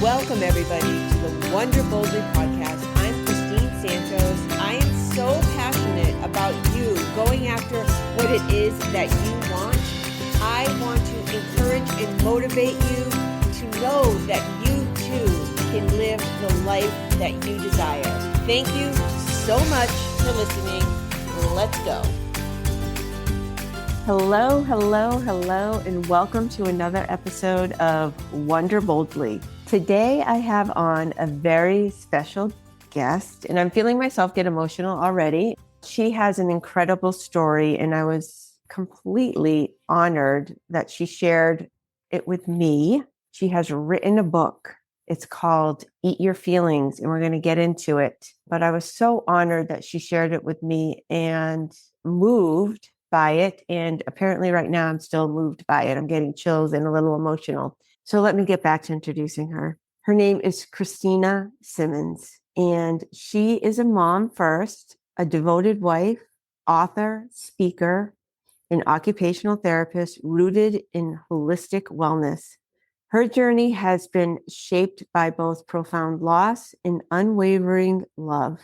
Welcome, everybody, to the Wonder Boldly podcast. I'm Christine Santos. I am so passionate about you going after what it is that you want. I want to encourage and motivate you to know that you too can live the life that you desire. Thank you so much for listening. Let's go. Hello, and welcome to another episode of Wonder Boldly. Today, I have on a very special guest, and I'm feeling myself get emotional already. She has an incredible story, and I was completely honored that she shared it with me. She has written a book. It's called Eat Your Feelings, and we're going to get into it. But I was so honored that she shared it with me and moved by it. And apparently right now I'm still moved by it. I'm getting chills and a little emotional. So let me get back to introducing her. Her name is Cristina Simmons, and she is a mom first, a devoted wife, author, speaker, an occupational therapist rooted in holistic wellness. Her journey has been shaped by both profound loss and unwavering love.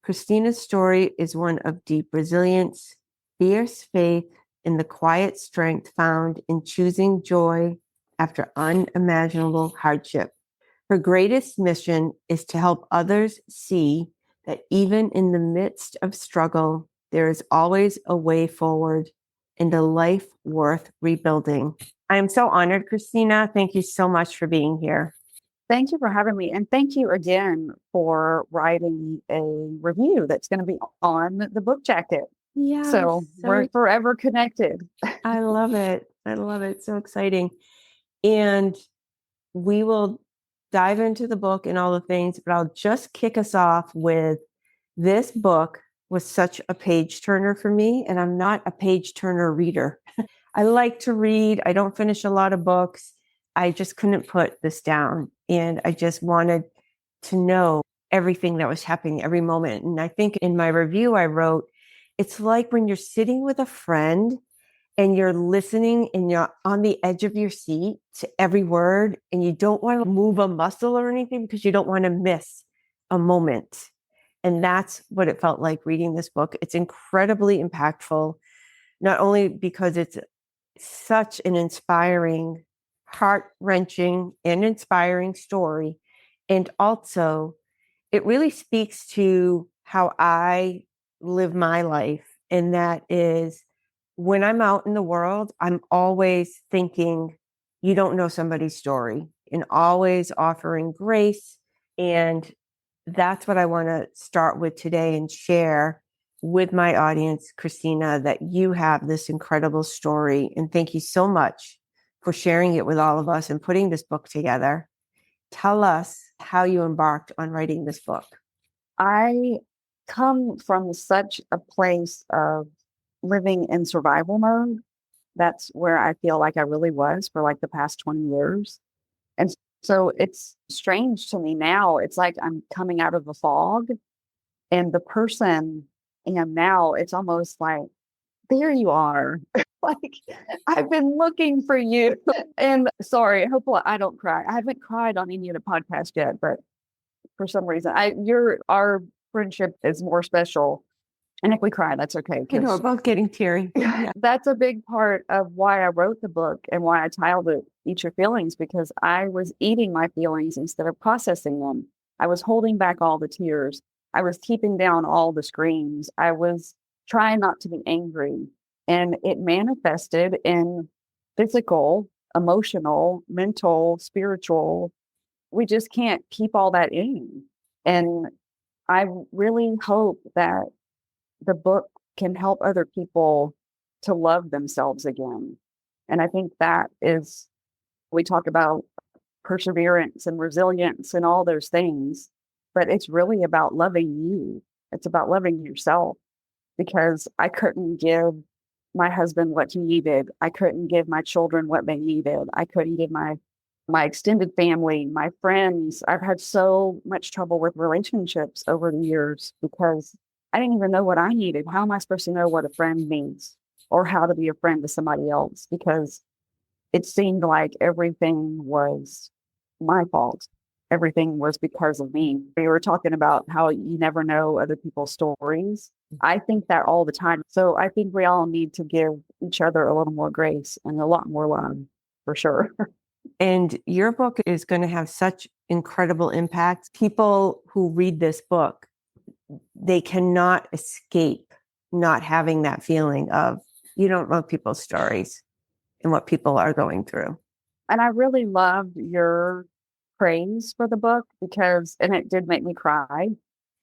Cristina's story is one of deep resilience, fierce faith, and the quiet strength found in choosing joy after unimaginable hardship. Her greatest mission is to help others see that even in the midst of struggle, there is always a way forward and a life worth rebuilding. I am so honored, Cristina. Thank you so much for being here. Thank you for having me. And thank you again for writing a review that's going to be on the book jacket. Yeah. So we're forever connected. I love it. I love it. So exciting. And we will dive into the book and all the things, but I'll just kick us off with this book was such a page turner for me. And I'm not a page turner reader. I like to read. I don't finish a lot of books. I just couldn't put this down. And I just wanted to know everything that was happening every moment. And I think in my review, I wrote, it's like when you're sitting with a friend and you're listening and you're on the edge of your seat to every word and you don't want to move a muscle or anything because you don't want to miss a moment. And that's what it felt like reading this book. It's incredibly impactful, not only because it's such an inspiring, heart-wrenching and inspiring story, and also it really speaks to how I live my life. And that is when I'm out in the world, I'm always thinking, you don't know somebody's story, and always offering grace. And that's what I want to start with today and share with my audience, Cristina, that you have this incredible story. And thank you so much for sharing it with all of us and putting this book together. Tell us how you embarked on writing this book. I come from such a place of living in survival mode. That's where I feel like I really was for like the past 20 years. And so it's strange to me now. It's like I'm coming out of a fog, and the person I am now, it's almost like, there you are. Like, I've been looking for you. And sorry, hopefully I don't cry. I haven't cried on any of the podcasts yet, but for some reason, our friendship is more special. And if we cry, that's okay. You know, we're both getting teary. Yeah. That's a big part of why I wrote the book and why I titled it Eat Your Feelings, because I was eating my feelings instead of processing them. I was holding back all the tears. I was keeping down all the screams. I was trying not to be angry. And it manifested in physical, emotional, mental, spiritual. We just can't keep all that in. And I really hope that the book can help other people to love themselves again. And I think that is, we talk about perseverance and resilience and all those things, but it's really about loving you. It's about loving yourself, because I couldn't give my husband what he needed. I couldn't give my children what they needed. I couldn't give my extended family, my friends. I've had so much trouble with relationships over the years because I didn't even know what I needed. How am I supposed to know what a friend means or how to be a friend to somebody else? Because it seemed like everything was my fault. everything was because of me. We were talking about how you never know other people's stories. I think that all the time. So I think we all need to give each other a little more grace and a lot more love, for sure. And your book is going to have such incredible impact. People who read this book, they cannot escape not having that feeling of you don't know people's stories and what people are going through. And I really loved your praise for the book and it did make me cry,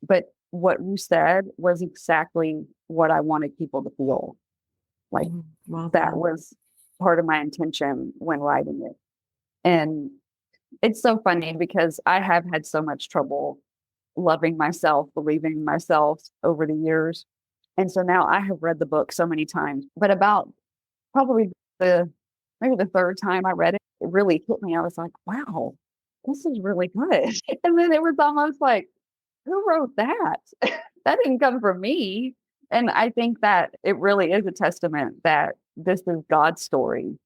but what you said was exactly what I wanted people to feel. Like Well that done. was part of my intention when writing it. And it's so funny because I have had so much trouble loving myself, believing in myself over the years. And so now I have read the book so many times, but about probably maybe the third time I read it, it really hit me. I was like, wow, this is really good. And then it was almost like, who wrote that? That didn't come from me. And I think that it really is a testament that this is God's story.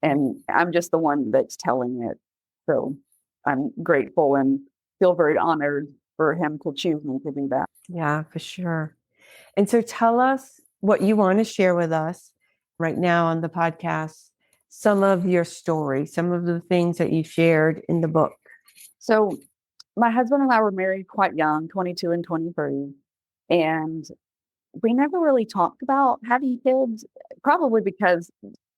And I'm just the one that's telling it. So I'm grateful and feel very honored for him to choose me to do that. Yeah, for sure. And so tell us what you want to share with us right now on the podcast, some of your story, some of the things that you shared in the book. So my husband and I were married quite young, 22 and 23. And we never really talked about having kids, probably because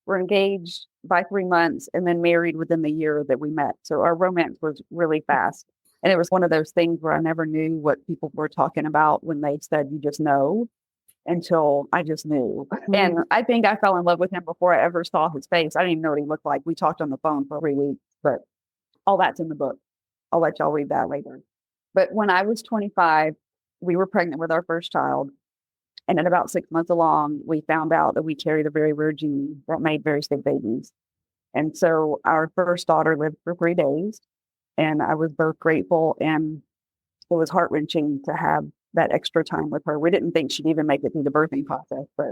we're engaged by 3 months and then married within the year that we met. So our romance was really fast. And it was one of those things where I never knew what people were talking about when they said, you just know, until I just knew. And I think I fell in love with him before I ever saw his face. I didn't even know what he looked like. We talked on the phone for 3 weeks, but all that's in the book. I'll let y'all read that later. But when I was 25, we were pregnant with our first child. And at about 6 months along, we found out that we carried a very rare gene that made very sick babies. And so our first daughter lived for 3 days. And I was both grateful and it was heart wrenching to have that extra time with her. We didn't think she'd even make it through the birthing process, but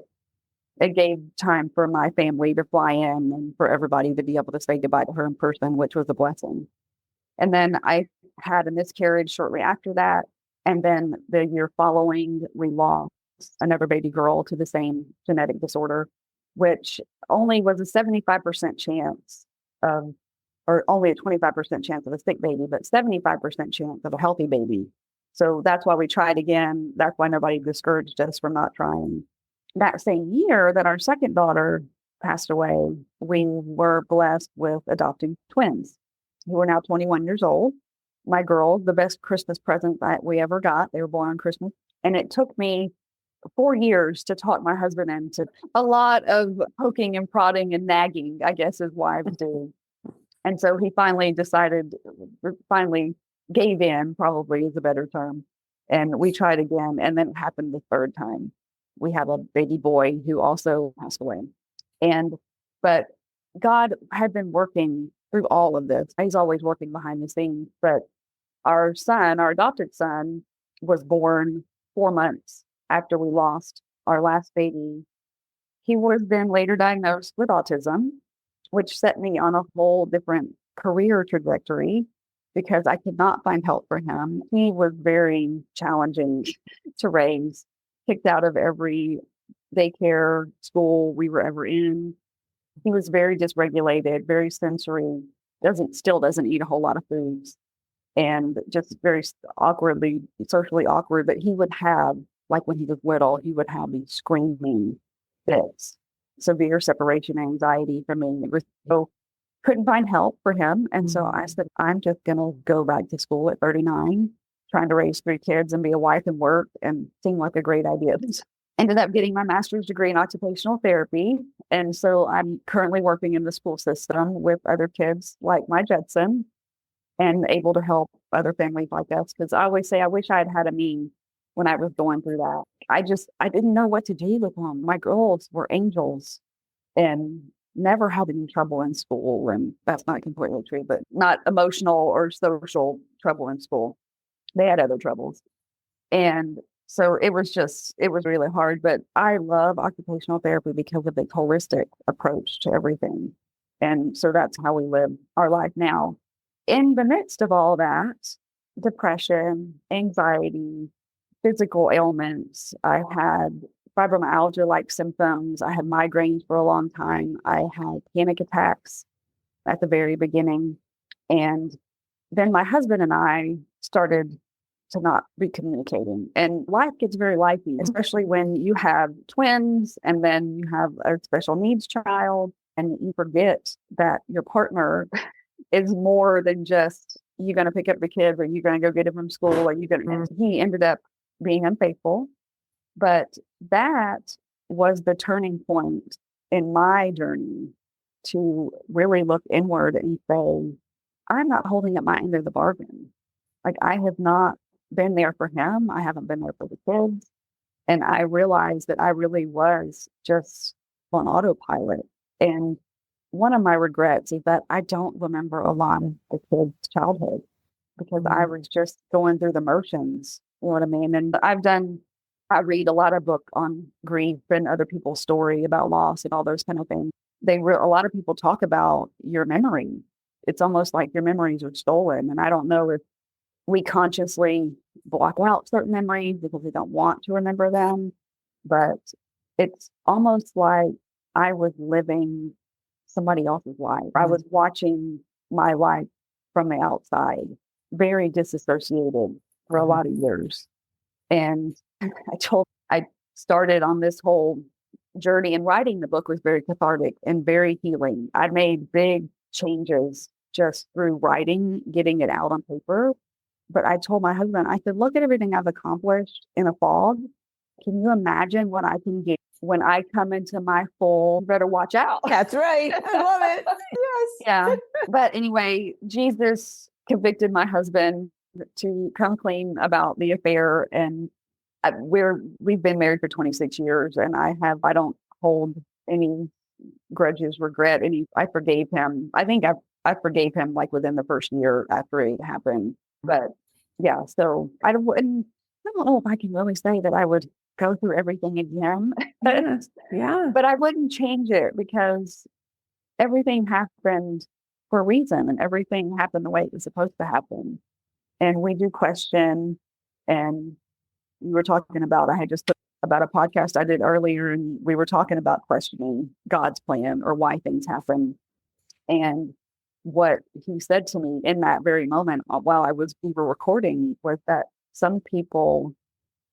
it gave time for my family to fly in and for everybody to be able to say goodbye to her in person, which was a blessing. And then I had a miscarriage shortly after that. And then the year following, we lost another baby girl to the same genetic disorder, which only was a 75% chance of, or only a 25% chance of a sick baby, but 75% chance of a healthy baby. So that's why we tried again. That's why nobody discouraged us from not trying. That same year that our second daughter passed away, we were blessed with adopting twins who are now 21 years old. My girls, the best Christmas present that we ever got. They were born on Christmas. And it took me 4 years to talk my husband into a lot of poking and prodding and nagging, I guess is wives do. And so he finally gave in, probably is a better term. And we tried again. And then it happened the third time. We have a baby boy who also passed away. But God had been working through all of this. He's always working behind the scenes. But our son, our adopted son, was born 4 months after we lost our last baby. He was then later diagnosed with autism, which set me on a whole different career trajectory because I could not find help for him. He was very challenging to raise, kicked out of every daycare school we were ever in. He was very dysregulated, very sensory, still doesn't eat a whole lot of foods, and just very awkwardly, socially awkward. But he would have, like when he was little, he would have these screaming fits, severe separation anxiety from me. It was so couldn't find help for him. And so I said, I'm just going to go back to school at 39, trying to raise 3 kids and be a wife and work, and seemed like a great idea. Ended up getting my master's degree in occupational therapy. And so I'm currently working in the school system with other kids like my Judson and able to help other families like us. Because I always say, I wish I had had a me when I was going through that. I didn't know what to do with them. My girls were angels and never had any trouble in school. And that's not completely true, but not emotional or social trouble in school. They had other troubles. And so it was really hard. But I love occupational therapy because of the holistic approach to everything. And so that's how we live our life now. in the midst of all that, depression, anxiety, physical ailments, I had fibromyalgia-like symptoms. I had migraines for a long time. I had panic attacks at the very beginning. And then my husband and I started to not be communicating. And life gets very lifey, especially when you have twins and then you have a special needs child and you forget that your partner is more than just you going to pick up the kid or you're going to go get him from school or you're going to. He ended up being unfaithful. But that was the turning point in my journey to really look inward and say, I'm not holding up my end of the bargain. Like, I have not been there for him. I haven't been there for the kids. And I realized that I really was just on autopilot. And one of my regrets is that I don't remember a lot of the kids' childhood because I was just going through the motions. You know what I mean? And I read a lot of books on grief and other people's story about loss and all those kind of things. A lot of people talk about your memory. It's almost like your memories are stolen. And I don't know if we consciously block out certain memories because we don't want to remember them. But it's almost like I was living somebody else's life. I was watching my life from the outside, very disassociated for a lot of years. And I started on this whole journey, and writing the book was very cathartic and very healing. I made big changes just through writing, getting it out on paper. But I told my husband, I said, look at everything I've accomplished in a fog. Can you imagine what I can get when I come into my full, better watch out. That's right. I love it. Yes. Yeah. But anyway, Jesus convicted my husband to come clean about the affair. And we've been married for 26 years, and I don't hold any grudges, regret any. I forgave him. I think I forgave him like within the first year after it happened. But yeah, so I don't know if I can really say that I would go through everything again. Yeah. But I wouldn't change it because everything happened for a reason and everything happened the way it was supposed to happen. And we do question, and we were talking about, I had just put about a podcast I did earlier, and we were talking about questioning God's plan or why things happen. And what he said to me in that very moment while we were recording was that some people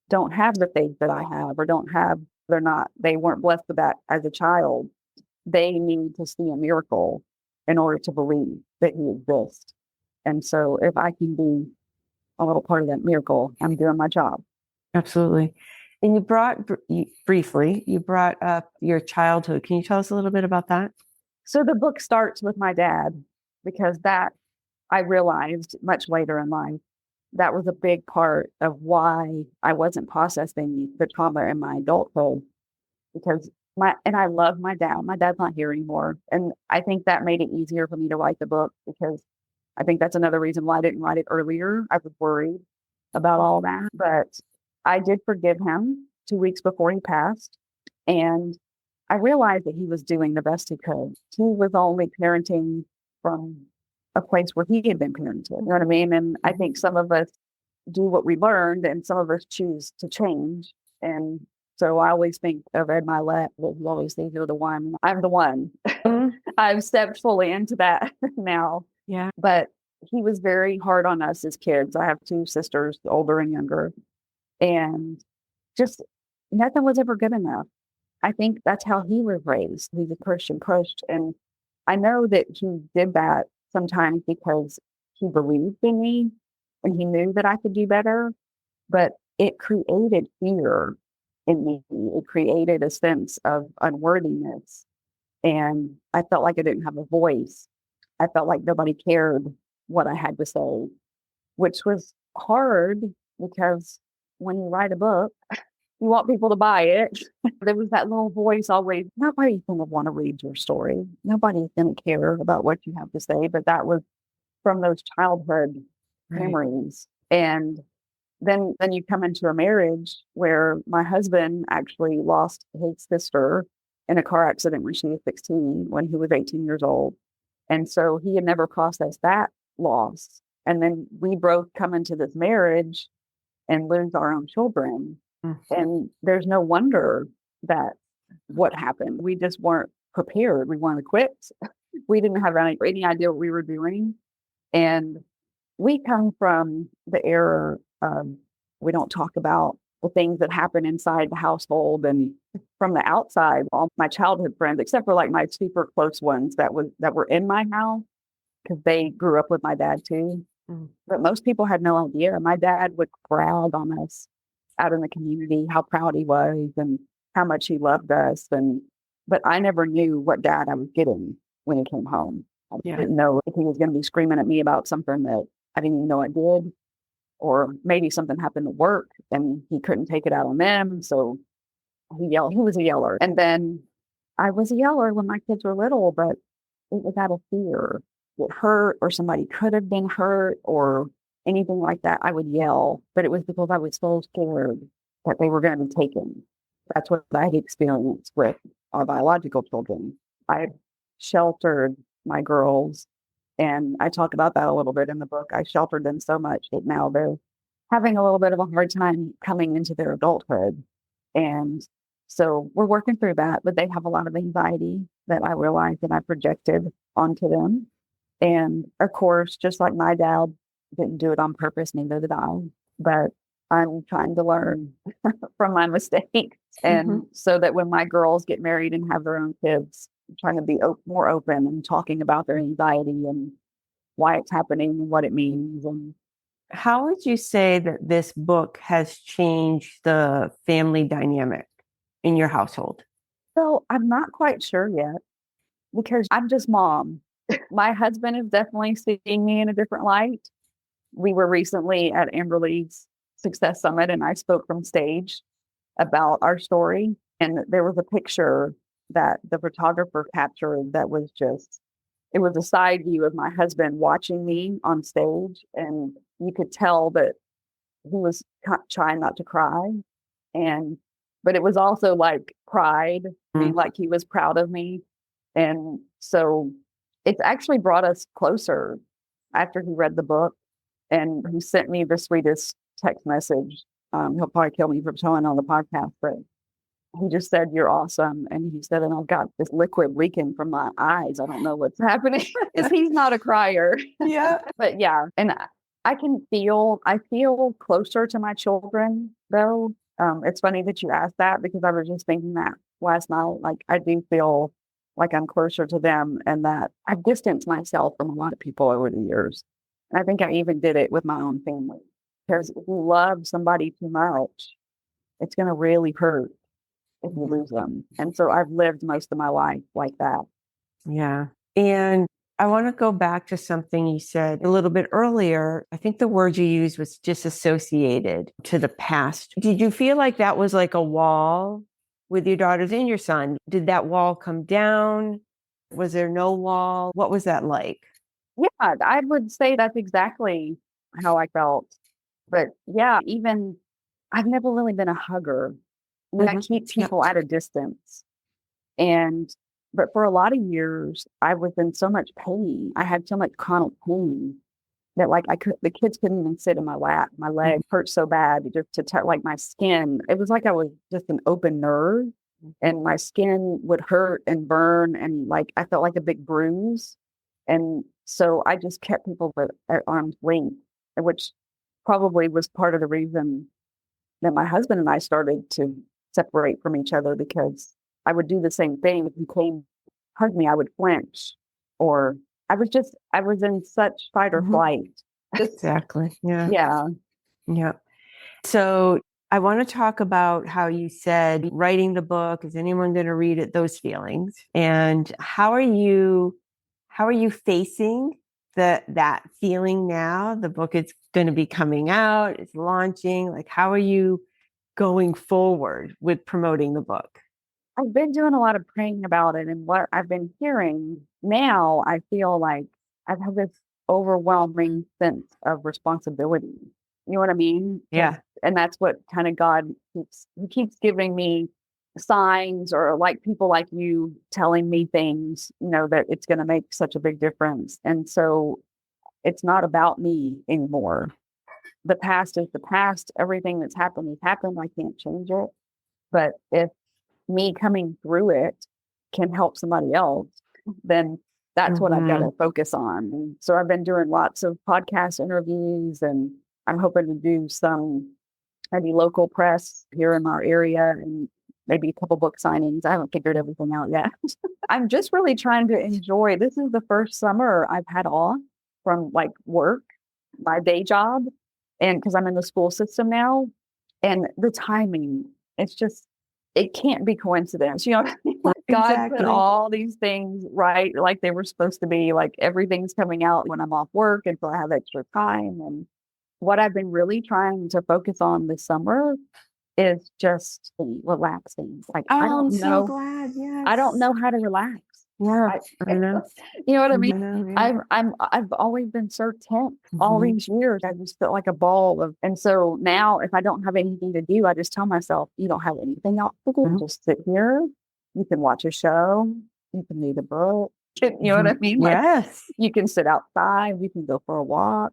don't have the faith that I have, or they weren't blessed with that as a child. They need to see a miracle in order to believe that he exists. And so if I can be a little part of that miracle, I'm doing my job. Absolutely. And you brought up your childhood. Can you tell us a little bit about that? So the book starts with my dad, because that I realized much later in life, that was a big part of why I wasn't processing the trauma in my adulthood, because I love my dad. My dad's not here anymore. And I think that made it easier for me to write the book, because I think that's another reason why I didn't write it earlier. I was worried about all that, but I did forgive him 2 weeks before he passed. And I realized that he was doing the best he could. He was only parenting from a place where he had been parented. You know what I mean? And I think some of us do what we learned, and some of us choose to change. And so I always think of Ed Milet, you always think you're the one. I'm the one. I've stepped fully into that now. Yeah. But he was very hard on us as kids. I have 2 sisters, older and younger. And just nothing was ever good enough. I think that's how he was raised. He's a Christian pushed. And I know that he did that sometimes because he believed in me and he knew that I could do better. But it created fear in me. It created a sense of unworthiness. And I felt like I didn't have a voice. I felt like nobody cared what I had to say, which was hard because when you write a book, you want people to buy it. There was that little voice always, nobody's going to want to read your story. Nobody's going to care about what you have to say. But that was from those childhood memories. And then you come into a marriage where my husband actually lost his sister in a car accident when she was 16, when he was 18 years old. And so he had never processed that loss. And then we both come into this marriage and lose our own children. Mm. And there's no wonder that what happened. We just weren't prepared. We wanted to quit. We didn't have any idea what we were doing. And we come from the era of we don't talk about the things that happen inside the household and from the outside. All my childhood friends, except for like my super close ones that were in my house because they grew up with my dad too. Mm. But most people had no idea. My dad would brag on us out in the community how proud he was and how much he loved us. But I never knew what dad I was getting when he came home. I Yeah. didn't know if he was going to be screaming at me about something that I didn't even know I did, or maybe something happened at work and he couldn't take it out on them. So he yelled. He was a yeller. And then I was a yeller when my kids were little, but it was out of fear. Get hurt or somebody could have been hurt or anything like that. I would yell, but it was because I was so scared that they were going to be taken. That's what I had experienced with our biological children. I sheltered my girls, and I talk about that a little bit in the book. I sheltered them so much that now they're having a little bit of a hard time coming into their adulthood. And so we're working through that, but they have a lot of anxiety that I realized that I projected onto them. And of course, just like my dad didn't do it on purpose, neither did I. But I'm trying to learn from my mistakes. And so that when my girls get married and have their own kids, I'm trying to be more open and talking about their anxiety and why it's happening and what it means. And How would you say that this book has changed the family dynamic in your household? so I'm not quite sure yet because I'm just mom. My husband is definitely seeing me in a different light. We were recently at Amberley's Success Summit and I spoke from stage about our story. And there was a picture that the photographer captured that was just, it was a side view of my husband watching me on stage. And you could tell that he was trying not to cry. And, but it was also like pride, being like he was proud of me. And so it's actually brought us closer after he read the book and he sent me the sweetest text message. He'll probably kill me for telling on the podcast, but he just said, "You're awesome." And he said, "And I've got this liquid leaking from my eyes. I don't know what's happening." Because he's not a crier. Yeah. But yeah, and I feel closer to my children though. It's funny that you asked that because I was just thinking that last night. Like I do feel like I'm closer to them and that I've distanced myself from a lot of people over the years. And I think I even did it with my own family. Because if you love somebody too much, it's going to really hurt if you lose them. And so I've lived most of my life like that. Yeah. And I want to go back to something you said a little bit earlier. I think the word you used was disassociated to the past. Did you feel like that was like a wall with your daughters and your son? Did that wall come down? Was there no wall? What was that like? Yeah, I would say that's exactly how I felt. But yeah, even I've never really been a hugger. I mean, I keep people at a distance. And, but for a lot of years, I was in so much pain. I had so much chronic pain that like the kids couldn't even sit in my lap. My leg hurt so bad just to touch like my skin. It was like I was just an open nerve and my skin would hurt and burn. And like, I felt like a big bruise. And so I just kept people at arm's length, which probably was part of the reason that my husband and I started to separate from each other because I would do the same thing. If he came, hug me, I would flinch, or I was in such fight or flight. Exactly. Yeah. Yeah. Yeah. So I want to talk about how you said writing the book, is anyone going to read it? Those feelings. And how are you facing that feeling now? The book is going to be coming out, it's launching. Like, how are you going forward with promoting the book? I've been doing a lot of praying about it, and what I've been hearing now, I feel like I've had this overwhelming sense of responsibility. You know what I mean? Yeah. And that's what kind of God keeps giving me signs or like people like you telling me things, that it's going to make such a big difference. And so It's not about me anymore. The past is the past. Everything that's happened has happened. I can't change it. But if me coming through it can help somebody else, then that's what I've got to focus on. And so I've been doing lots of podcast interviews, and I'm hoping to do some maybe local press here in our area and maybe a couple book signings. I haven't figured everything out yet. I'm just really trying to enjoy. This is the first summer I've had off from like work, my day job, and because I'm in the school system now, and the timing, it's just, it can't be coincidence. You know what I mean? Like God put all these things right, like they were supposed to be, like everything's coming out when I'm off work. And so I have extra time. And what I've been really trying to focus on this summer is just relaxing. Like, I don't I'm know. so glad. Yes. I don't know how to relax. Yeah. I know. You know what I mean? I know, yeah. I've always been so tense all these years. I just felt like a ball of, and so now if I don't have anything to do, I just tell myself, you don't have anything else to do. Just sit here. You can watch a show. You can read a book. You know what I mean? Like, Yes. you can sit outside. You can go for a walk.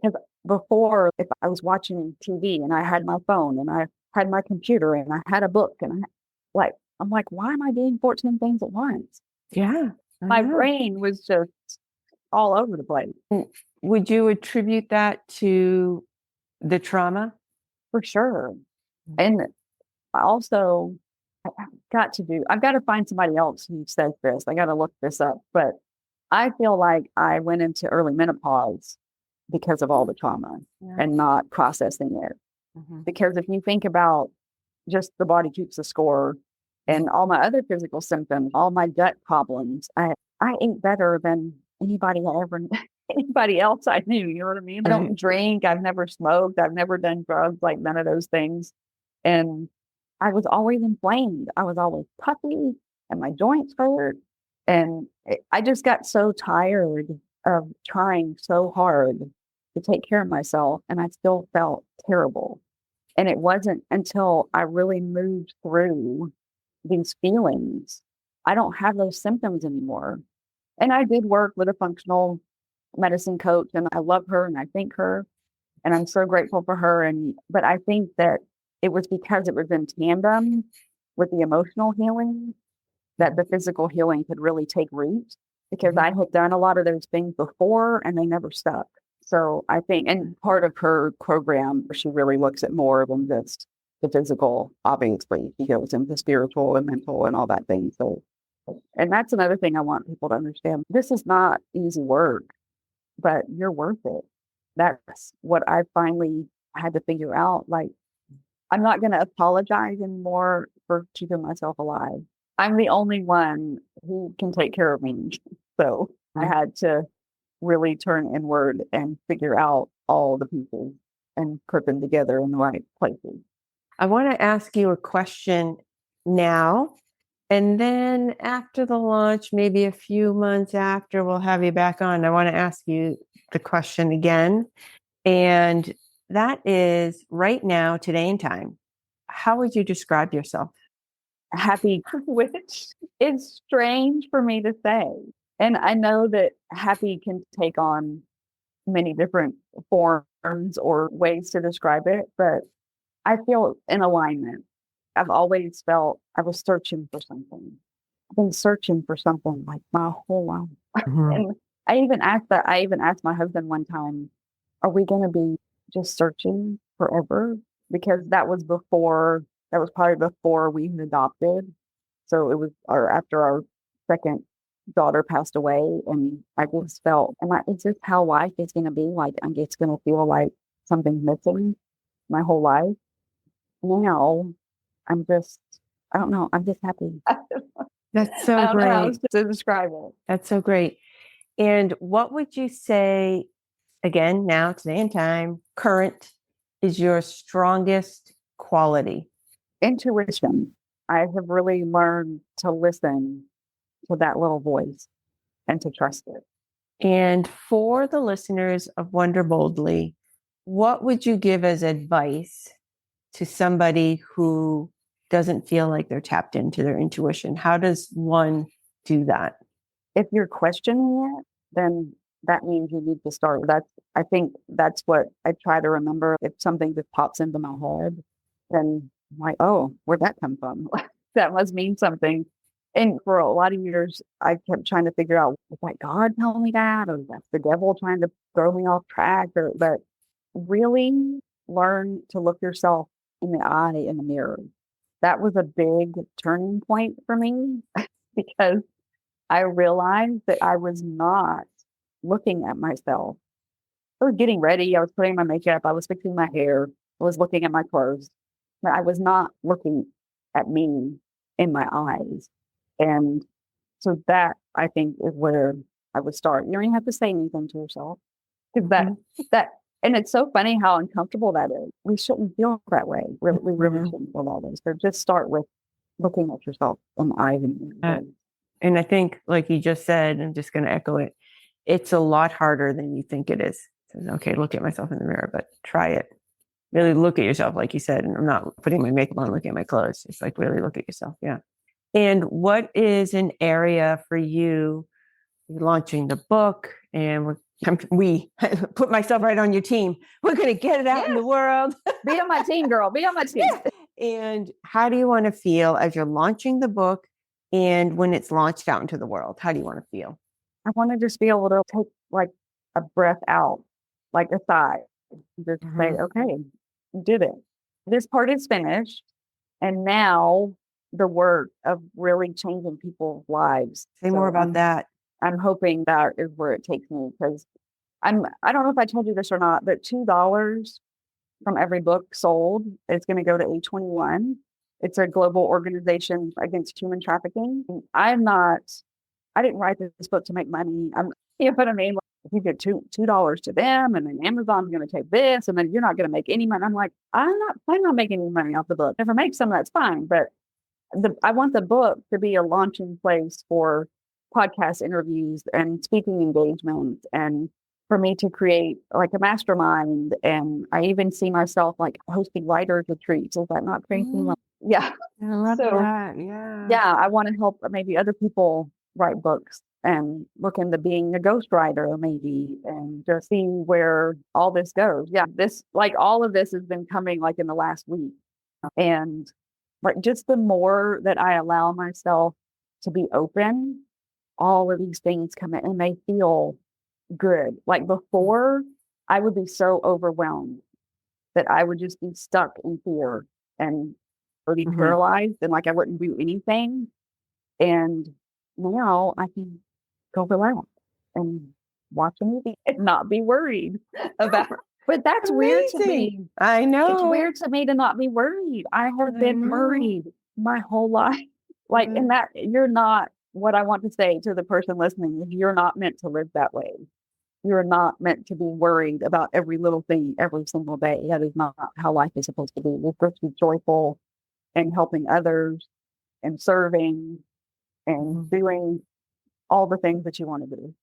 Because before, if I was watching TV and I had my phone and I had my computer and I had a book and I'm like, why am I doing 14 things at once? Yeah. My brain was just all over the place. Would you attribute that to the trauma? For sure. And also, I've got to find somebody else who says this. I got to look this up. But I feel like I went into early menopause because of all the trauma and not processing it. Because if you think about just the body keeps the score and all my other physical symptoms, all my gut problems, I ate better than anybody else I knew. You know what I mean? I don't drink. I've never smoked. I've never done drugs, like none of those things. And I was always inflamed. I was always puffy and my joints hurt. And I just got so tired of trying so hard to take care of myself. And I still felt terrible. And it wasn't until I really moved through these feelings, I don't have those symptoms anymore. And I did work with a functional medicine coach, and I love her and I thank her. And I'm so grateful for her. But I think that it was because it was in tandem with the emotional healing that the physical healing could really take root, because I had done a lot of those things before and they never stuck. So I think, and part of her program, she really looks at more than just the physical, obviously. She goes into spiritual and mental and all that thing. So, and that's another thing I want people to understand. This is not easy work, but you're worth it. That's what I finally had to figure out. Like, I'm not going to apologize anymore for keeping myself alive. I'm the only one who can take care of me. So I had to really turn inward and figure out all the people and put them together in the right places. I want to ask you a question now, and then after the launch, maybe a few months after, we'll have you back on. I want to ask you the question again, and that is right now, today and time. How would you describe yourself? Happy, which is strange for me to say. And I know that happy can take on many different forms or ways to describe it, but I feel in alignment. I've always felt I was searching for something. I've been searching for something like my whole life. And I even asked my husband one time, are we going to be just searching forever? Because that was probably before we had adopted. So it was after our second daughter passed away, and I just felt, is this how life is going to be? Like, it's going to feel like something's missing my whole life. Now, I don't know, I'm just happy. That's so I don't great. know how else to describe it. That's so great. And what would you say, again, now, today and time, current, is your strongest quality? Intuition. I have really learned to listen to that little voice and to trust it. And for the listeners of Wonder Boldly, what would you give as advice to somebody who doesn't feel like they're tapped into their intuition? How does one do that? If you're questioning it, then that means you need to start. I think that's what I try to remember. If something just pops into my head, then I'm like, oh, where'd that come from? That must mean something. And for a lot of years, I kept trying to figure out, was that God telling me that, or that's the devil trying to throw me off track? But really learn to look yourself in the eye in the mirror. That was a big turning point for me because I realized that I was not looking at myself. I was getting ready. I was putting my makeup. I was fixing my hair. I was looking at my clothes. But I was not looking at me in my eyes. And so that I think is where I would start. You don't even have to say anything to yourself. Because that and it's so funny how uncomfortable that is. We shouldn't feel that way. We really shouldn't feel all this. So just start with looking at yourself in the eyes and I think, like you just said, I'm just going to echo it. It's a lot harder than you think it is. So, okay, look at myself in the mirror, but try it. Really look at yourself, like you said. And I'm not putting my makeup on, looking at my clothes. It's like really look at yourself. Yeah. And what is an area for you? You're launching the book, and we put myself right on your team. We're going to get it out in the world. Be on my team, girl. Be on my team. And how do you want to feel as you're launching the book and when it's launched out into the world? How do you want to feel? I want to just be able to take like a breath out, like a sigh, just say, okay, you did it. This part is finished. And now the work of really changing people's lives. Say more about that. I'm hoping that is where it takes me because I don't know if I told you this or not, but $2 from every book sold is going to go to A21. It's a global organization against human trafficking. I didn't write this book to make money. You know what I mean? Like, if you get $2 to them, and then Amazon's going to take this, and then you're not going to make any money. I'm like, I'm not planning on making any money off the book. If I make some, that's fine. But I want the book to be a launching place for podcast interviews and speaking engagements, and for me to create like a mastermind. And I even see myself like hosting writers retreats. Is that not crazy? Yeah. I love that. Yeah. I want to help maybe other people write books and look into being a ghostwriter maybe, and just see where all this goes. Yeah. All of this has been coming like in the last week. And like just the more that I allow myself to be open, all of these things come in and they feel good. Like before, I would be so overwhelmed that I would just be stuck in fear and be paralyzed, and like I wouldn't do anything. And now I can go relax and watch a movie and not be worried about. But that's weird to me. I know. It's weird to me to not be worried. I have been worried my whole life. Like, and that you're not, what I want to say to the person listening is you're not meant to live that way. You're not meant to be worried about every little thing every single day. That is not how life is supposed to be. We're supposed to be joyful and helping others and serving and doing all the things that you want to do.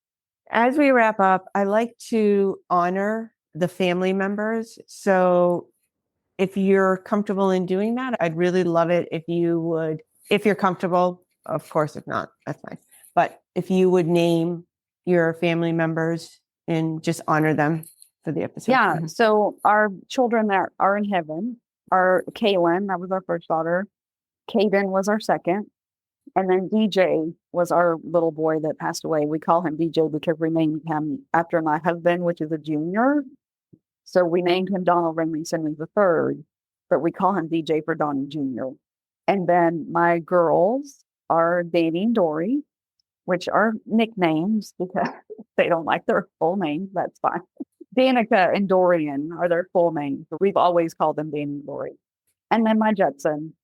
As we wrap up, I like to honor the family members. So if you're comfortable in doing that, I'd really love it if you would, if you're comfortable, of course, if not, that's fine. But if you would name your family members and just honor them for the episode. Yeah. So our children that are in heaven are Kaylin, that was our first daughter. Caden was our second. And then DJ was our little boy that passed away. We call him DJ because we named him after my husband, which is a junior. So we named him Donald Renly Simmons III, but we call him DJ for Donnie Jr. And then my girls are Danny and Dory, which are nicknames because they don't like their full names. That's fine. Danica and Dorian are their full names. But we've always called them Danny and Dory. And then my Judson,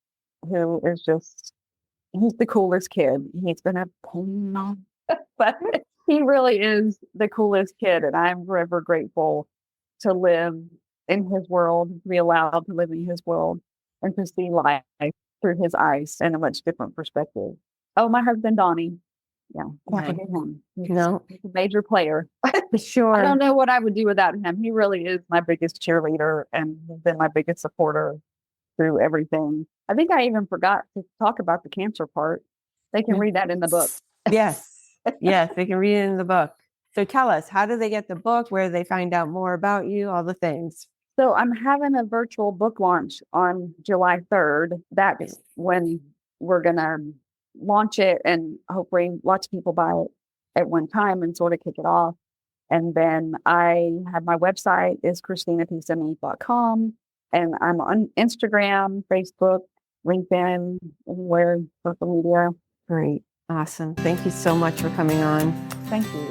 who is just, he's the coolest kid. He's been a pain, but he really is the coolest kid. And I'm forever grateful to live in his world, to be allowed to live in his world and to see life through his eyes in a much different perspective. Oh, my husband, Donnie. Yeah, can't forget him. He's a major player. Sure. I don't know what I would do without him. He really is my biggest cheerleader and has been my biggest supporter through everything. I think I even forgot to talk about the cancer part. They can read that in the book. Yes. Yes, they can read it in the book. So tell us, how do they get the book? Where do they find out more about you? All the things. So I'm having a virtual book launch on July 3rd. That's when we're going to launch it and hopefully lots of people buy it at one time and sort of kick it off. And then I have my website is ChristinaPSimmons.com, and I'm on Instagram, Facebook, LinkedIn, anywhere, social media. Great. Awesome. Thank you so much for coming on. Thank you.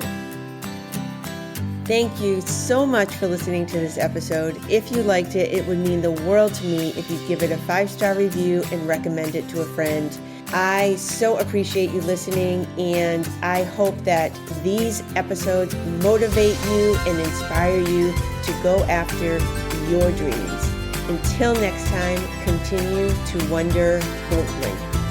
Thank you so much for listening to this episode. If you liked it, it would mean the world to me if you give it a 5-star review and recommend it to a friend. I so appreciate you listening, and I hope that these episodes motivate you and inspire you to go after your dreams. Until next time, continue to wonder boldly.